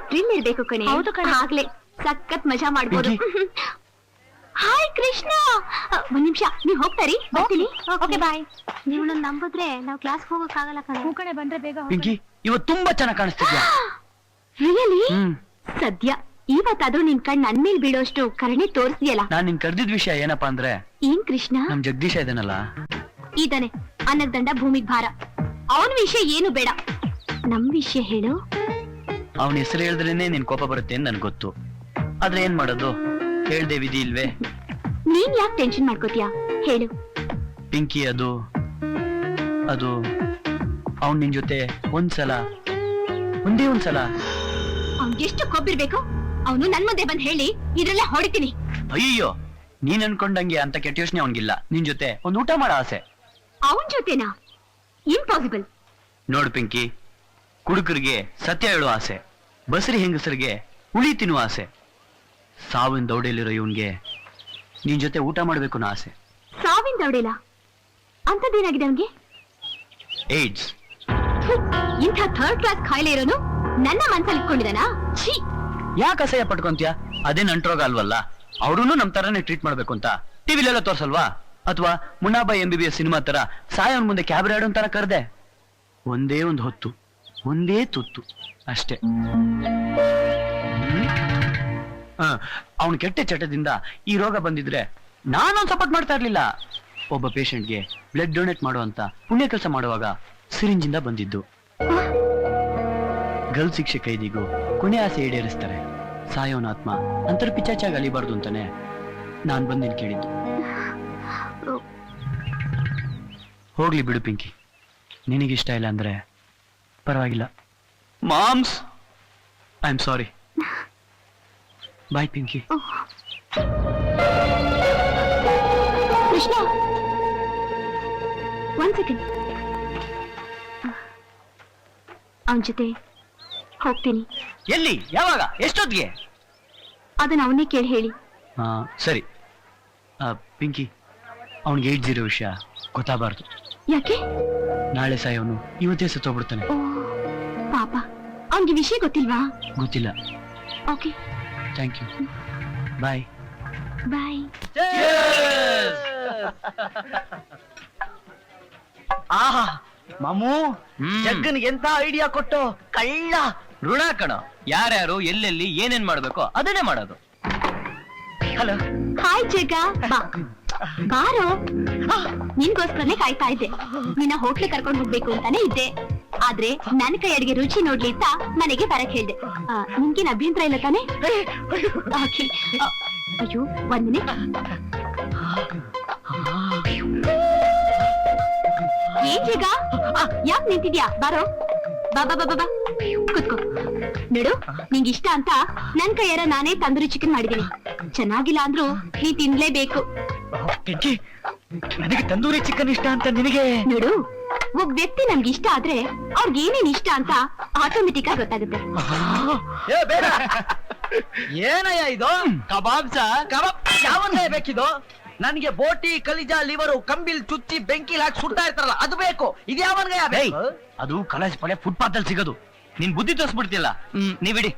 Thrill ಇರ್ಬೇಕು ಕಣೆ. ಹೌದು ಕಣೆ. ಆಗ್ಲೇ ಸಖತ್ ಮಜಾ ಮಾಡ್ಬೋದು. ಹಾಯ್ ಕೃಷ್ಣ, ಒಂದ್ ನಿಮಿಷ ನೀವ್ ಹೋಗ್ತಾರಿ, ಬರ್ತೀನಿ. Okay bye. ನೀವು ನನ್ನ ನಂಬಿದ್ರೆ ನಾವ್ ಕ್ಲಾಸ್ ಹೋಗಕ್ಕಾಗಲ್ಲ ಕಣೆ. ಹೂ ಕಣೆ, ಬಂದ್ರೆ ಬೇಗ ಹೋಗೋಣ. ಪಿಂಕಿ ಇವತ್ತು ತುಂಬಾ ಚೆನ್ನಾಗಿ ಕಾಣಿಸ್ತಿದ್ಯಾ. ರಿಯಲಿ? ಹ್ಮ್. ಸದ್ಯ ಇವತ್ತಾದ್ರೂ ನಿನ್ ಕಣ್ ನನ್ ಮೇಲ್ ಬೀಳೋಷ್ಟು ಕರುಣೆ ತೋರಿಸ್ದಿಯಲ್ಲ. ನಾನ್ ನಿನ್ ಕರ್ದಿದ್ ವಿಷಯ ಏನಪ್ಪಾ ಅಂದ್ರೆ, ಏನ್ ಕೃಷ್ಣ? ನಮ್ ಜಗದೀಶ ಇದಾನಲ್ಲ, ಇದಾನೆ ಅನ್ನಕ್ ದಂಡ ಭೂಮಿಗ್ ಭಾರ. ಅವನ್ ವಿಷಯ ಏನು ಬೇಡ, ನಮ್ ವಿಷಯ ಹೇಳು. ಅವನ ಹೆಸರು ಹೇಳಿದ್ರೇನೆ ನಿನ್ ಕೋಪ ಬರುತ್ತೆ ಅಂತ ನನ್ ಗೊತ್ತು. ಆದ್ರೆ ಏನ್ ಮಾಡೋದು, ಹೇಳ್ದೆ ವಿಧಿ ಇಲ್ವೇ. ನೀನ್ ಯಾಕೆ ಟೆನ್ಷನ್ ಮಾಡ್ಕೋತೀಯ, ಹೇಳು. ಪಿಂಕಿ ಅದು ಅವ್ನ್ ನಿನ್ ಜೊತೆ ಒಂದೇ ಒಂದ್ಸಲ ಅವ್ನ್ ಎಷ್ಟು ಕೊಬ್ಬಿರ್ಬೇಕು, ಅವನು ನನ್ ಮುಂದೆ ಬಂದ್ ಹೇಳಿ ಇದ್ರಲ್ಲೇ ಹೊಡಿತೀನಿ. ಅಯ್ಯೋ, ನೀನ್ ಅನ್ಕೊಂಡಂಗೆ ಅಂತ ಕೆಟ್ಟ ಯೋಚನೆ ಅವನ್ಗಿಲ್ಲ. ನಿನ್ ಜೊತೆ ಒಂದ್ ಊಟ ಮಾಡೋ ಆಸೆ. ಅವನ್ ಜೊತೆನಾ? ಇಂಪಾಸಿಬಲ್. ನೋಡು ಪಿಂಕಿ, ಕುಡುಕರಿಗೆ ಸತ್ಯ ಹೇಳೋ ಆಸೆ, ಬಸರಿ ಹೆಂಗಸರಿಗೆ ಹುಳಿ ತಿನ್ನುವ ಆಸೆ, ಸಾವಿನ ದೌಡೆಯಲ್ಲಿರೋ ಇವನ್ಗೆ ನಿನ್ ಜೊತೆ ಊಟ ಮಾಡ್ಬೇಕು ಅನ್ನೋ ಆಸೆ. ಸಾವಿನ ದೌಡೆಲ ಅಂತದೇನಾಗಿದೆ ಅವನ್ಗೆ? ಏಡ್ಸ್. ಇಂಥ ಥರ್ಡ್ ಕ್ಲಾಸ್ ಖಾಯಿಲೆ ಇರೋನು ನನ್ನ ಮನ್ಸಲ್ಲಿ ಇಟ್ಕೊಂಡಿದಾನಾ? ಛೀ! ಯಾಕೆ ಅಸಹ್ಯ ಪಟ್ಕೊಂತೀಯ? ಅದೇ ನಂಟ್ರೋಗ ಅಲ್ವಲ್ಲ, ಅವ್ರೂ ನಮ್ ತರನೇ ಟ್ರೀಟ್ ಮಾಡ್ಬೇಕು ಅಂತ ಟಿವಿಲೆಲ್ಲ ತೋರ್ಸಲ್ವಾ? ಅಥವಾ ಮುನ್ನಾಬಾಯಿ MBBS ಸಿನಿಮಾ ತರ ಸಾಯವನ್ ಮುಂದೆ ಕ್ಯಾಬ್ರೆ ಆಡೋ ತರ ಕರ್ದೆ. ಒಂದೇ ಒಂದು ಹೊತ್ತು, ಒಂದೇ ತುತ್ತು ಅಷ್ಟೇ. ಅವನ್ ಕೆಟ್ಟ ಚಟದಿಂದ ಈ ರೋಗ ಬಂದಿದ್ರೆ ನಾನೊಂದು ಸಪೋರ್ಟ್ ಮಾಡ್ತಾ ಇರ್ಲಿಲ್ಲ. ಒಬ್ಬ ಪೇಷಂಟ್ಗೆ ಬ್ಲಡ್ ಡೊನೇಟ್ ಮಾಡುವಂತ ಪುಣ್ಯ ಕೆಲಸ ಮಾಡುವಾಗ ಸಿರಿಂಜಿಂದ ಬಂದಿದ್ದು. ಗಲ್ ಶಿಕ್ಷೆ ಕೈದಿಗೂ ಕೊನೆ ಆಸೆ ಈಡೇರಿಸ್ತಾರೆ. ಸಾಯೋನ ಆತ್ಮ ಅಂತರ ಪಿಚಾಚಾಗಿ ಅಲಿಬಾರ್ದು ಅಂತಾನೆ ನಾನ್ ಬಂದಿನ್ ಕೇಳಿದ್ದು. ಹೋಗ್ಲಿ ಬಿಡು ಪಿಂಕಿ, ನಿನಗಿಷ್ಟ ಇಲ್ಲ ಅಂದ್ರೆ ಪರವಾಗಿಲ್ಲ. Moms, I am sorry. Bye Pinky. Krishna, ಒಂದ್ ಸೆಕೆಂಡ್. ಅವನ್ ಜೊತೆ ಹೋಗ್ತೀನಿ. ಎಲ್ಲಿ, ಯಾವಾಗ, ಎಷ್ಟೊತ್ತಿಗೆ? ಅದನ್ನ ಅವನ್ನೇ ಕೇಳಿ ಹೇಳಿ. ಸರಿ. ಪಿಂಕಿ, ಅವನಿಗೆ ಏಡ್ಸ್ ಇರೋ ವಿಷಯ ಗೊತ್ತಾಗಬಾರ್ದು. ಯಾಕೆ? ನಾಳೆ ಸಾಯವನು ಇವತ್ತೇ ಸತ್ತೋಗ್ಬಿಡ್ತಾನೆ. ಓ ಪಾಪ, ಅವನ್ಗೆ ವಿಷಯ ಗೊತ್ತಿಲ್ವಾ? ಗೊತ್ತಿಲ್ಲ. Okay, thank you. Bye bye. ಆಹಾ ಮಾಮೂ, ಜಗ್ಗನ್ಗೆ ಎಂತ ಐಡಿಯಾ ಕೊಟ್ಟು ಕಳ್ಳ. ಋಣ ಕಣ. ಯಾರ್ಯಾರು ಎಲ್ಲೆಲ್ಲಿ ಏನೇನ್ ಮಾಡ್ಬೇಕೋ ಅದನ್ನೇ ಮಾಡೋದು. ಹಲೋ. ಹಾಯ್ ಜಗ, ಬಾ ಬಾರೋ. ನಿನ್ಗೋಸ್ಕರನೇ ಕಾಯ್ತಾ ಇದ್ದೆ. ನಿನ್ನ ಹೋಟ್ಲಿಗೆ ಕರ್ಕೊಂಡು ಹೋಗ್ಬೇಕು ಅಂತಾನೆ ಇದ್ದೆ. ಆದ್ರೆ ನನ್ನ ಕೈ ಅಡಿಗೆ ರುಚಿ ನೋಡ್ಲಿ ಅಂತ ಮನೆಗೆ ಬರಕ್ ಹೇಳ್ದೆ. ನಿನ್ಗೇನ್ ಅಭ್ಯಂತರ ಇಲ್ಲ ತಾನೆ? Okay. ಅಯ್ಯೋ, ಒಂದ್ ಮಿನಿಟ್. ಏನ್ ಜಗ, ಯಾಕೆ ನಿಂತಿದ್ಯಾ? ಬಾರೋ, ಬಾ ಬಾ ಬಾ ಬಾ, ಕುತ್ಕೋ. ನೋಡು, ನಿಂಗೆ ಇಷ್ಟ ಅಂತ ನನ್ ಕೈಯಾರ ನಾನೇ ತಂದೂರಿ ಚಿಕನ್ ಮಾಡಿದೀನಿ. ಚೆನ್ನಾಗಿಲ್ಲ ಅಂದ್ರೂ ನೀ ತಿನ್ಲೇಬೇಕು. ಪಿಂಕಿ, ನನಗೆ ತಂದೂರಿ ಚಿಕನ್ ಇಷ್ಟ ಅಂತ ನಿನಗೆ? ನೋಡು, ಒಬ್ಬ ವ್ಯಕ್ತಿ ನಮ್ಗೆ ಇಷ್ಟ ಆದ್ರೆ ಅವ್ರಿಗೆ ಏನೇನ್ ಇಷ್ಟ ಅಂತ ಆಟೋಮೆಟಿಕ್ ಆಗಿ ಗೊತ್ತಾಗುತ್ತೆ. ಏನಯ್ಯ ಇದು? ಕಬಾಬ್ಸ? ಕಬಾಬ್ ಯಾವನ್ನೇ ಬೇಕಿದು? ನನ್ಗೆ ಬೋಟಿ, ಕಲಿಜಾ, ಲಿವರು ಕಂಬಿಲ್ ಚುಚ್ಚಿ ಬೆಂಕಿಲ್ ಹಾಕಿ ಸುಡ್ತಾ ಇರ್ತಾರಲ್ಲ ಅದು ಬೇಕು. ಇದು ಯಾವನ್ಗಯ್ಯ ಬೇಕು? ಅದು ಕಾಲೇಜ್ ಪಡೆ ಫುಟ್ಪಾತ್ ಅಲ್ಲಿ ಸಿಗೋದು. ನೀನ್ ಬುದ್ಧಿ ತೋರಿಸ್ಬಿಡ್ತಿಯಲ್ಲ. ನೀವಿಡಿ.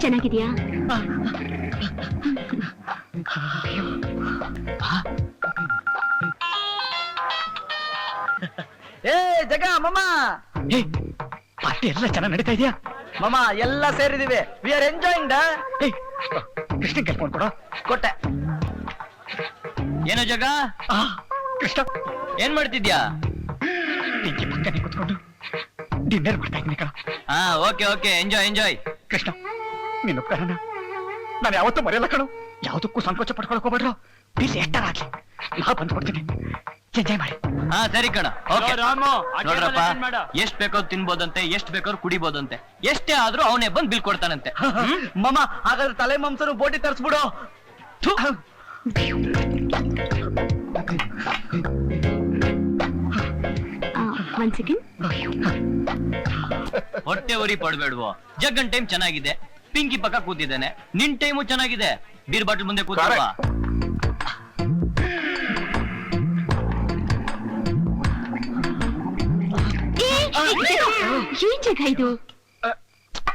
ಚೆನ್ನಾಗಿದ್ಯಾ? ಏ ಜಗ ಮಮ್ಮ, ಪಾರ್ಟಿ ಎಲ್ಲ ಚೆನ್ನಾಗಿ ನಡೀತಾ ಇದೆಯಾ? ಮಮ್ಮ ಎಲ್ಲ ಸೇರಿದಿವಿ. We are enjoying. ಕೃಷ್ಣ ಕರ್ಕೊಂಡು ಕೊಡೋ. ಕೊಟ್ಟೆ. ಏನೋ ಜಗ? ಕೃಷ್ಣ, ಏನ್ ಮಾಡ್ತಿದ್ಯಾ? ಪಿಂಕಿ ಪಕ್ಕನೆ ಕುತ್ಕೊಂಡು ಡಿನ್ನರ್ ಮಾಡ್ತಾ ಇದ್ದೀನಿ ಕಣ. Okay okay, enjoy enjoy. Krishna, ನೀನು ಉಪಕಾರನ ನಾನು ಯಾವತ್ತೂ ಮರೆಯಲ್ಲ ಕಣು. ಯಾವುದಕ್ಕೂ ಸಂಕೋಚ ಪಡ್ಕೊಳಕ್ ಹೋಗ್ಬೇಡ್ರು. ಪ್ಲೀಸ್ ಎಷ್ಟರಾಗ್ಲಿ ನಾ ಬಂದ್ಕೊಡ್ತೀನಿ. ಎಂಜಾಯ್ ಮಾಡಿ. ಸರಿ ಕಣ. ನೋಡ್ರಪ್ಪ, ಎಷ್ಟ್ ಬೇಕಾದ್ರು ತಿನ್ಬೋದಂತೆ, ಎಷ್ಟ್ ಬೇಕಾದ್ರು ಕುಡಿಬೋದಂತೆ. ಎಷ್ಟೇ ಆದ್ರೂ ಅವನೇ ಬಂದ್ ಬಿಲ್ ಕೊಡ್ತಾನಂತೆ. ಮಮ್ಮ, ಹಾಗಾದ್ರೆ ತಲೆ ಮಾಂಸನು ಬೋಟಿ ತರಿಸ್ಬಿಡು. ಒಂದ್ ಸೆಕೆಂಡ್. ಹೊಟ್ಟೆ ಉರಿ ಪಡ್ಬೇಡ್ವೋ. ಜಗ್ಗನ್ ಟೈಮ್ ಚೆನ್ನಾಗಿದೆ, ಪಿಂಕಿ ಪಕ್ಕ ಕೂತಿದ್ದೇನೆ. ನಿನ್ ಟೈಮು ಚೆನ್ನಾಗಿದೆ, ಬೀರ್ ಬಾಟಲ್ ಮುಂದೆ ಕೂತಲ್ವಾ. ಏನ್ ಜಗ ಇದು?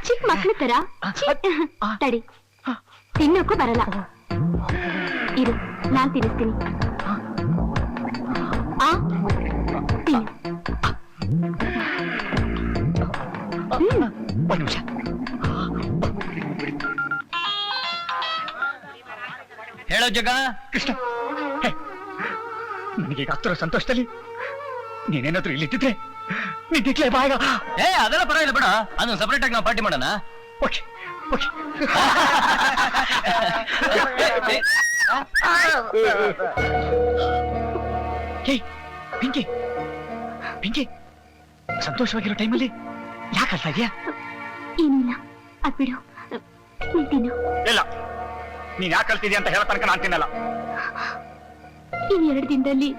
ಚಿಕ್ಕ ಮಕ್ಳ ತರ ತಡಿ, ತಿನ್ನೋಕ್ಕೂ ಬರಲ್ಲ. ಇರು, ನಾನ್ ತಿನ್ನಿಸ್ತೀನಿ. ತಿನ್ನು. ಒಂದ್ ನಿಮಿಷ. ಹೇಳೋ ಜಗ. ಕೃಷ್ಣ, ನನಗೀಗ ಆಗ್ತಿರೋ ಸಂತೋಷದಲ್ಲಿ ನೀನೇನಾದ್ರೂ ಇಲ್ಲಿಟ್ಟಿದ್ರೆ ನಿಂತಿಕ್ಲೇ ಬಾಗ. ಅದೆಲ್ಲ ಪರವಾಗಿಲ್ಲ ಬೇಡ, ಅದನ್ನ ಸಪರೇಟ್ ಆಗಿ ನಾವು ಪಾರ್ಟಿ ಮಾಡೋಣ. Okay okay. ಪಿಂಕಿ ಪಿಂಕಿ, ಸಂತೋಷವಾಗಿರೋ ಟೈಮಲ್ಲಿ ಯಾಕೆ ಅಳ್ತಾ ಇದೆಯಾ? ಏನಿಲ್ಲ, ಅದ್ಬಿಡು, ನೀನ್ ತಿನ್ನು. ಇಲ್ಲ, ನೀನ್ ಯಾಕೆ ಅಳ್ತಿದ್ಯಾ ಅಂತ ಹೇಳೋ ತನಕ ನಾನು ತಿನ್ನಲ್ಲ. ಇನ್ 2 ದಿನದಲ್ಲಿ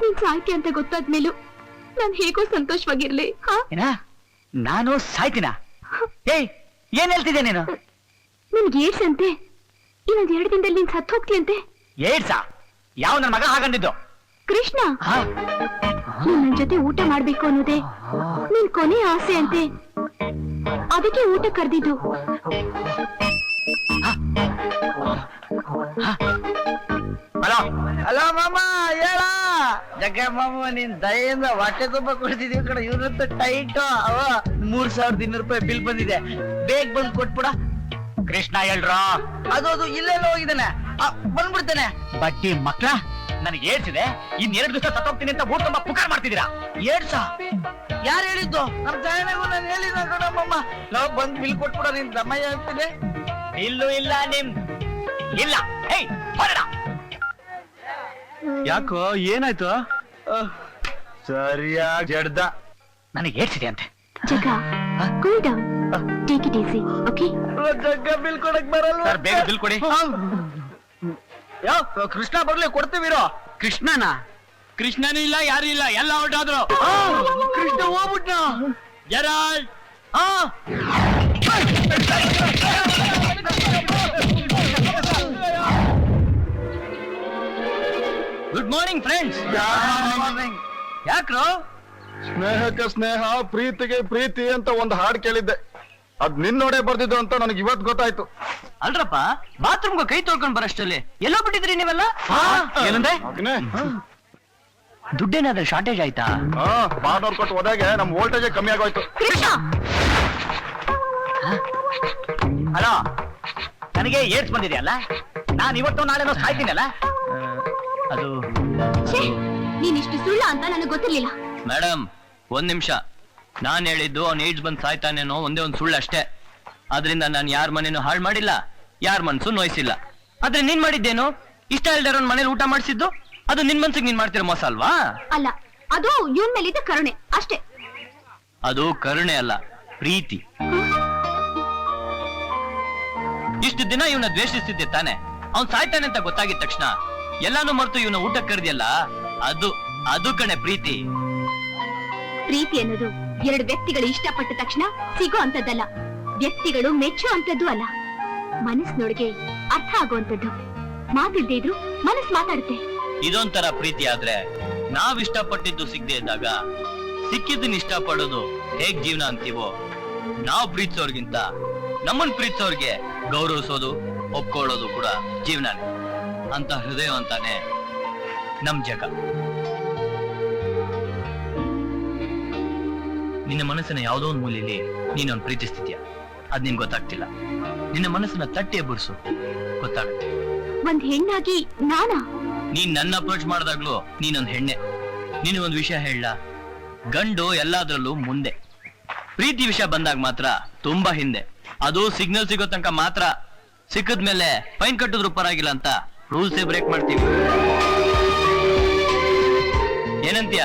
ನೀನ್ ಸಾಯ್ತಿ ಅಂತ ಗೊತ್ತಾದ್ಮೇಲೂ ನಾನ್ ಹೇಗೋ ಸಂತೋಷವಾಗಿರ್ಲಿ. ಏನ ನಾನು ಸಾಯ್ತೀನ? ಏಯ್, ಏನ್ ಹೇಳ್ತಿದ್ಯಾ ನೀನು? ನಿನ್ಗೆ ಏಡ್ಸ್ ಅಂತೆ. ಇನ್ನೊಂದ್ 2 ದಿನದಲ್ಲಿ ನೀನ್ ಸತ್ತು ಹೋಗ್ತೀಯಂತೆ. ಏಡ್ಸಾ? ಯಾವ ನನ್ನ ಮಗ ಹಾಗಂದಿದ್ದು? ಕೃಷ್ಣ, ನೀನ್ ನನ್ ಜೊತೆ ಊಟ ಮಾಡ್ಬೇಕು ಅನ್ನೋದೇ ನಿನ್ ಕೊನೆ ಆಸೆ ಅಂತೆ. ಅದಕ್ಕೆ ಊಟ ಕರೆದಿದ್ದು. ಹಲೋ ಹಲೋ ಮಾಮ, ಹೇಳ. ಜಗ್ಗ ಮಾಮ, ನಿನ್ ದಯೆಯಿಂದ ಹೊಟ್ಟೆ ತುಂಬಾ ಕೊಡ್ತಿದೀವಿ ಕಡೆ. ಇವ್ರದ್ದು ಟೈಟ್ ಅವ 3200 ರೂಪಾಯಿ ಬಿಲ್ ಬಂದಿದೆ, ಬೇಗ ಬಂದ್ ಕೊಟ್ಬಿಡ. ಕೃಷ್ಣ ಹೇಳ್ರ. ಅದು ಇಲ್ಲೆಲ್ಲ ಹೋಗಿದ್ದಾನೆ, ಬಂದ್ಬಿಡ್ತಾನೆ. ಬಟ್ಟಿ ಮಕ್ಳ, ನನಗೆ ಏಡ್ಸಿದೆ. ಇನ್ 2 ದಿವಸ ಸತ್ತೋಗ್ತೀನಿ ಅಂತ ಊಟ ತುಂಬಾ ಪುಕಾರ ಮಾಡ್ತಿದ್ದೀರಾ. ಏಡ್ಸ? ಯಾರು ಹೇಳಿದ್ದು? ನಮ್ ದಯನೆಗೂ ನಾನು ಹೇಳಿದ ಕಣಮ್ಮ. ನಾವು ಬಂದ್ ಬಿಲ್ ಕೊಟ್ಬಿಡ, ನಿನ್ ದಮಯ ಅಂತಿದೆ. ಇಲ್ಲೂ ಇಲ್ಲ, ನಿಮ್ ಇಲ್ಲ. ಹೇಯ್, ಹೊರಡ. ಯಾಕೋ, ಏನಾಯ್ತು? ಸರಿಯಾಗಿ ಜಡ್ದ. ನನಗೆ ಏಡ್ಸಿದೆ ಅಂತೆ. Jaga, cool down, take it easy, okay? Jagga bill ಕೊಡಕ್ ಬರಲ್ಲ. ಸರ್, ಬೇಗ ಬಿಲ್ ಕೊಡಿ. ಯಾವ ಕೃಷ್ಣ ಬರ್ಲಿ, ಕೊಡ್ತೀವಿರೋ. ಕೃಷ್ಣನ? ಕೃಷ್ಣನೂ ಇಲ್ಲ, ಯಾರು ಇಲ್ಲ, ಎಲ್ಲ ಹೊರಟಾದ್ರು. ಕೃಷ್ಣ ಹೋಗ್ಬಿಟ್ನ. ಜರಾಯ್. Good morning friends. ಯಾಕ್ರೋ? ಸ್ನೇಹಕ್ಕೆ ಸ್ನೇಹ, ಪ್ರೀತಿಗೆ ಪ್ರೀತಿ ಅಂತ ಒಂದು ಹಾಡು ಕೇಳಿದ್ದೆ. ಅದ್ ನಿನ್ನೋಡೆ ಬರ್ದಿದ್ದು ಅಂತ ನನಗೆ ಇವತ್ತು ಗೊತ್ತಾಯ್ತು. ಅಲ್ರಪ್ಪ, ಬಾತ್ರೂಮ್ಗೆ ಕೈ ತೊಳ್ಕೊಂಡ್ ಬರಷ್ಟಲ್ಲಿ ಎಲ್ಲೋ ಬಿಟ್ಟಿದ್ರಿ ನೀವೆಲ್ಲ? ಏನಂದ್ರೆ? ಮಗನೇ, ದುಡ್ಡೇನಾದ್ರೆ ಶಾರ್ಟೇಜ್ ಆಯ್ತಾ? ಬಾರ್ನವ್ರು ಕೊಟ್ಟು ಹೋದಾಗೆ ನಮ್ ವೋಲ್ಟೇಜ್ ಕಮ್ಮಿ ಆಗೋಯ್ತು. ಕೃಷ್ಣ, ಹಲೋ, ನನಗೆ ಏಡ್ಸ್ ಬಂದಿದೆಯಲ್ಲ, ನಾನು ಇವತ್ತು ನಾಳೆನೋ ಸಾಯ್ತೀನಲ್ಲ. ಅದು ಛೇ, ನೀನ್ ಇಷ್ಟು ಸುಳ್ಳ ಅಂತ ನನಗೆ ಗೊತ್ತಿರ್ಲಿಲ್ಲ. ಮೇಡಮ್, ಒಂದ್ ನಿಮಿಷ. ನಾನ್ ಹೇಳಿದ್ದು ಅವ್ನ್ ಏಡ್ಸ್ ಬಂದ್ ಸಾಯ್ತಾನೇನೋ ಒಂದೇ ಒಂದ್ ಸುಳ್ಳು ಅಷ್ಟೇ. ಆದ್ರಿಂದ ನಾನು ಯಾರ ಮನೇನು ಹಾಳು ಮಾಡಿಲ್ಲ, ಯಾರ ಮನ್ಸು ನೋಯಿಸಿಲ್ಲ. ಆದ್ರೆ ನೀನ್ ಮಾಡಿದ್ದೇನು? ಇಷ್ಟ ಇಲ್ದಾರ ಮನೇಲಿ ಊಟ ಮಾಡಿಸಿದ್ದು, ಅದು ನಿನ್ ಮನ್ಸಿಗೆ ನೀನ್ ಮಾಡ್ತಿರೋ ಮೋಸ ಅಲ್ವಾ? ಅಲ್ಲ, ಅದು ಇವನ್ ಮೇಲಿದ್ದ ಕರುಣೆ ಅಷ್ಟೇ. ಅದು ಕರುಣೆ ಅಲ್ಲ, ಪ್ರೀತಿ. ಇಷ್ಟು ದಿನ ಇವನ ದ್ವೇಷಿಸ್ತಿದ್ದೆ ತಾನೆ. ಅವ್ನ್ ಸಾಯ್ತಾನೆ ಅಂತ ಗೊತ್ತಾಗಿದ ತಕ್ಷಣ ಎಲ್ಲಾನು ಮರೆತು ಇವನ ಊಟ ಕರೆದಿಯಲ್ಲ, ಅದು ಕಣೆ ಪ್ರೀತಿ. ಪ್ರೀತಿ ಅನ್ನೋದು 2 ವ್ಯಕ್ತಿಗಳು ಇಷ್ಟಪಟ್ಟ ತಕ್ಷಣ ಸಿಗೋ ಅಂತದ್ದಲ್ಲ, ವ್ಯಕ್ತಿಗಳು ಮೆಚ್ಚೋ ಅಂತದ್ದು ಅಲ್ಲ, ಮನಸ್ಸಿನೊಳಗೆ ಅರ್ಥ ಆಗುವಂತದ್ದು. ಮಾತಿಲ್ದೇ ಇದ್ರು ಮನಸ್ಸು ಮಾತಾಡುತ್ತೆ. ಇದೊಂಥರ ಪ್ರೀತಿ. ಆದ್ರೆ ನಾವ್ ಇಷ್ಟಪಟ್ಟಿದ್ದು ಸಿಗದೆ ಇದ್ದಾಗ ಸಿಕ್ಕಿದ್ದನ್ನ ಇಷ್ಟಪಡೋದು ಹೇಗ್ ಜೀವನ ಅಂತೀವೋ, ನಾವ್ ಪ್ರೀತಿಸೋರ್ಗಿಂತ ನಮ್ಮನ್ ಪ್ರೀತಿಸೋರ್ಗೆ ಗೌರವಿಸೋದು, ಒಪ್ಕೊಳ್ಳೋದು ಕೂಡ ಜೀವನನೇ. ಅಂತ ಹೃದಯವಂತಾನೆ ನಮ್ ಜಗ. ನಿನ್ನ ಮನಸ್ಸಿನ ಯಾವುದೋ ಒಂದು ಮೂಲೆಯಲ್ಲಿ ನೀನೊಂದು ಪ್ರೀತಿಸ್ತಿದ್ಯಾ, ಅದ್ ನಿನ್ ಗೊತ್ತಾಗ್ತಿಲ್ಲ. ನಿನ್ನ ಮನಸ್ಸನ್ನ ತಟ್ಟಿ ಎಬ್ಬರಿಸು, ಗೊತ್ತಾಗುತ್ತೆ. ಒಂದ್ ಹೆಣ್ಣಾಗಿ ನಾನಾ? ನೀನ್ ನನ್ನ ಅಪ್ರೋಚ್ ಮಾಡಿದಾಗ್ಲೂ ನೀನೊಂದ್ ಹೆಣ್ಣೆ. ನಿನಗೊಂದು ವಿಷಯ ಹೇಳ, ಗಂಡು ಎಲ್ಲಾದ್ರಲ್ಲೂ ಮುಂದೆ, ಪ್ರೀತಿ ವಿಷಯ ಬಂದಾಗ ಮಾತ್ರ ತುಂಬಾ ಹಿಂದೆ. ಅದು ಸಿಗ್ನಲ್ ಸಿಗೋ ತನಕ ಮಾತ್ರ. ಸಿಕ್ಕದ್ಮೇಲೆ ಫೈನ್ ಕಟ್ಟಿದ್ರು ಪರವಾಗಿಲ್ಲ ಅಂತ ರೂಲ್ಸೇ ಬ್ರೇಕ್ ಮಾಡ್ತೀವಿ. ಏನಂತೀಯ?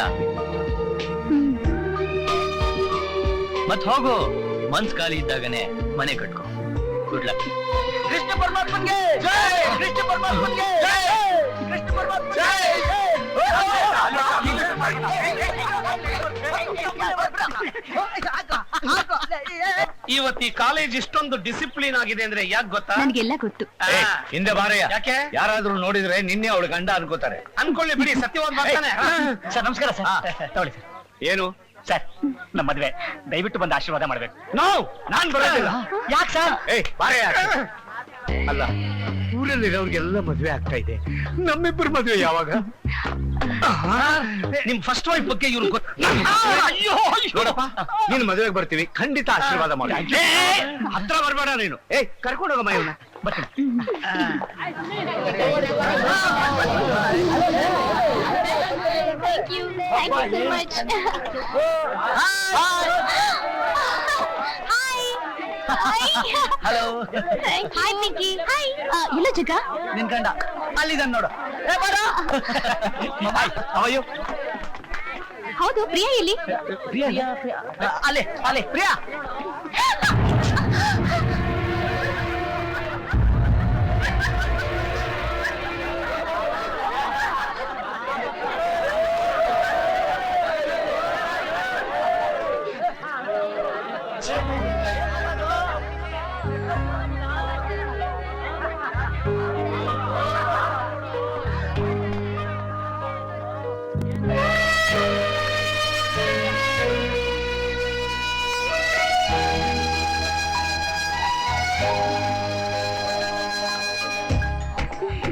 ಮತ್ ಹೋಗು, ಮನ್ಸ್ ಖಾಲಿ ಇದ್ದಾಗನೆ ಮನೆ ಕಟ್ಕೊ. Good luck. ಕೃಷ್ಣ ಪರಮಾತ್ಮನ್ಗೆ ಜೈ! ಕೃಷ್ಣ ಪರಮಾತ್ಮನ್ಗೆ ಜೈ! ಕೃಷ್ಣ ಪರಮಾತ್ಮನ್ಗೆ ಜೈ! ಇವತ್ತು ಈ ಕಾಲೇಜ್ ಇಷ್ಟೊಂದು ಡಿಸಿಪ್ಲಿನ್ ಆಗಿದೆ ಅಂದ್ರೆ ಯಾಕೆ ಗೊತ್ತಾ? ನನ್ಗೆಲ್ಲ ಗೊತ್ತು. ಹಿಂದೆ ಬಾರಯ್ಯ. ಯಾಕೆ? ಯಾರಾದ್ರೂ ನೋಡಿದ್ರೆ ನಿನ್ನೆ ಅವಳು ಗಂಡ ಅನ್ಕೋತಾರೆ. ಅನ್ಕೊಳ್ಳಿ ಬಿಡಿ, ಸತ್ಯವಾದ ಮಾತಾನೆ. ಸರ್ ನಮಸ್ಕಾರ ಸರ್. ತಗೊಳ್ಳಿ ಸರ್. ಏನು ಸರ್ ನಮ್ಮ ಮದ್ವೆ ದಯವಿಟ್ಟು ಬಂದು ಆಶೀರ್ವಾದ ಮಾಡ್ಬೇಕು ನಾನ್ ಬರೋದಿಲ್ಲ. ಯಾಕೆ ಸರ್? ಬಾರೆ ಅಲ್ಲ, ಊರಲ್ಲಿರೋರ್ಗೆಲ್ಲ ಮದ್ವೆ ಆಗ್ತಾ ಇದೆ, ನಮ್ಮಿಬ್ಬರು ಮದ್ವೆ ಯಾವಾಗ? ನಿಮ್ ಫಸ್ಟ್ ವೈಫ್ ಬಗ್ಗೆ ಇವ್ರು ನೋಡಪ್ಪ, ನೀನ್ ಮದ್ವೆಗೆ ಬರ್ತೀವಿ, ಖಂಡಿತ ಆಶೀರ್ವಾದ ಮಾಡು. ಹತ್ರ ಬರ್ಬೇಡ ನೀನು. ಕರ್ಕೊಂಡು ಹೋಗಮ್ಮ ಇವ್ನ. ಬರ್ತೀನಿ. Thank you so much. Hello. Hi, Pinky. Hi. ಇಲ್ಲ ಜಗ. ನಿನ್ ಗಂಡ ಅಲ್ಲಿದ್ದಾನೆ ನೋಡು. ಅವಯ್ಯೋ ಹೌದು, ಪ್ರಿಯಾ ಎಲ್ಲಿ? ಅಲ್ಲೇ ಅಲ್ಲೇ Priya.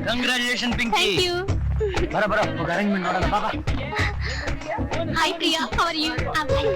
Congratulation Pinky. Thank you. ಬರ ಬರ ಅರೇಂಜ್ಮೆಂಟ್ ನೋಡೋಣ ಬಾಬಾ. Hi, Priya. How are you? I'm fine.